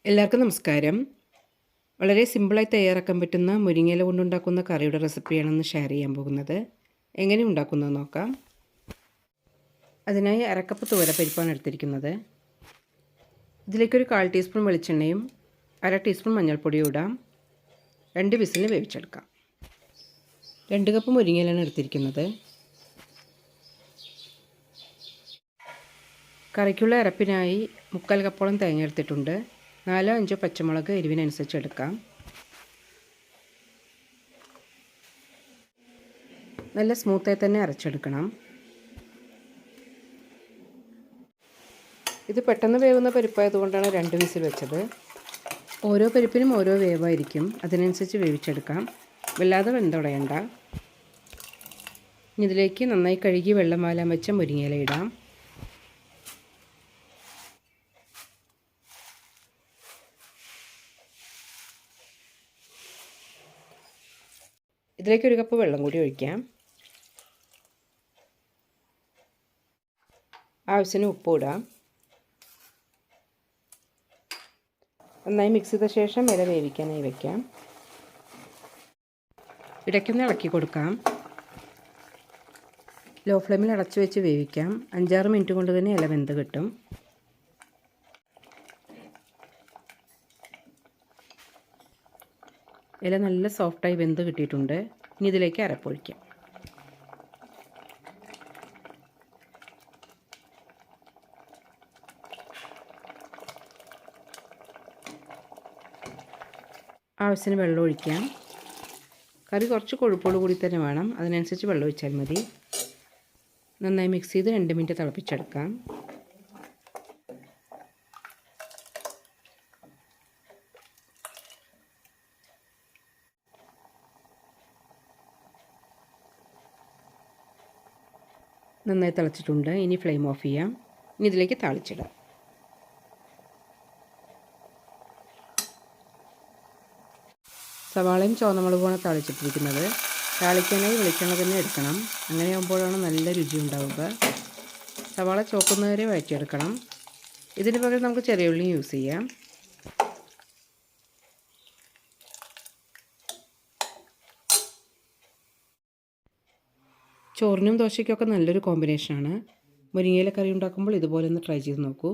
എല്ലാവർക്കും നമസ്കാരം. വളരെ സിമ്പിളായി തയ്യാറാക്കാൻ പറ്റുന്ന മുരിങ്ങയില കൊണ്ടുണ്ടാക്കുന്ന കറിയുടെ റെസിപ്പിയാണെന്ന് ഷെയർ ചെയ്യാൻ പോകുന്നത്. എങ്ങനെ ഉണ്ടാക്കുന്നത് നോക്കാം. അതിനായി അരക്കപ്പ് തുവരപ്പരിപ്പാണ് എടുത്തിരിക്കുന്നത്. ഇതിലേക്കൊരു 1/4 ടീസ്പൂൺ വെളിച്ചെണ്ണയും 1/2 ടീസ്പൂൺ മഞ്ഞൾപ്പൊടിയും ഇടാം. 2 വിസിലിന് വേവിച്ചെടുക്കാം. 2 കപ്പ് മുരിങ്ങയിലാണ് എടുത്തിരിക്കുന്നത്. കറിക്കുള്ള അരപ്പിനായി 3/4 കപ്പോളം തേങ്ങ എടുത്തിട്ടുണ്ട്. 4-5 പച്ചമുളക് എരിവിനനുസരിച്ച് എടുക്കാം. നല്ല സ്മൂത്തായി തന്നെ അരച്ചെടുക്കണം. ഇത് പെട്ടെന്ന് വേവുന്ന പരിപ്പായതുകൊണ്ടാണ് 2 വിസിൽ വെച്ചത്. ഓരോ പരിപ്പിനും ഓരോ വേവായിരിക്കും, അതിനനുസരിച്ച് വേവിച്ചെടുക്കാം. വല്ലാതെ വെന്തുടയണ്ട. ഇതിലേക്ക് നന്നായി കഴുകി വെള്ളം വാലാൻ വെച്ച മുരിങ്ങയില ഇടാം. ഇതിലേക്ക് 1 കപ്പ് വെള്ളം കൂടി ഒഴിക്കാം. ആവശ്യത്തിന് ഉപ്പ് ഇടാം. നന്നായി മിക്സ് ചെയ്ത ശേഷം ഇല വേവിക്കാനായി വയ്ക്കാം. ഇടയ്ക്കൊന്ന് ഇളക്കി കൊടുക്കാം. ലോ ഫ്ലെയിമിൽ അടച്ചു വെച്ച് വേവിക്കാം. 5-6 മിനിറ്റ് കൊണ്ട് തന്നെ ഇല വെന്ത് കിട്ടും. ഇല നല്ല സോഫ്റ്റായി വെന്ത് കിട്ടിയിട്ടുണ്ട്. ഇനി ഇതിലേക്ക് അരപ്പൊഴിക്കാം. ആവശ്യത്തിന് വെള്ളം ഒഴിക്കാം. കറി കുറച്ച് കൊഴുപ്പോട് കൂടി തന്നെ വേണം, അതിനനുസരിച്ച് വെള്ളം ഒഴിച്ചാൽ മതി. നന്നായി മിക്സ് ചെയ്ത് 2 മിനിറ്റ് തിളപ്പിച്ചെടുക്കാം. നന്നായി തിളച്ചിട്ടുണ്ട്. ഇനി ഫ്ലെയിം ഓഫ് ചെയ്യാം. ഇനി ഇതിലേക്ക് താളിച്ചിടാം. സവാളയും ചുവന്നമുളകുമാണ് താളിച്ചിട്ടിരിക്കുന്നത്. താളിക്കാനായി വെളിച്ചെണ്ണ തന്നെ എടുക്കണം. അങ്ങനെയാകുമ്പോഴാണ് നല്ല രുചി ഉണ്ടാവുക. സവാള ചുവക്കുന്നവരെ വഴറ്റിയെടുക്കണം. ഇതിന് പകരം നമുക്ക് ചെറിയ ഉള്ളി യൂസ് ചെയ്യാം. ചോറിനും ദോശയ്ക്കൊക്കെ നല്ലൊരു കോമ്പിനേഷനാണ്. മുരിങ്ങയില കറി ഉണ്ടാക്കുമ്പോൾ ഇതുപോലെ ഒന്ന് ട്രൈ ചെയ്ത് നോക്കൂ.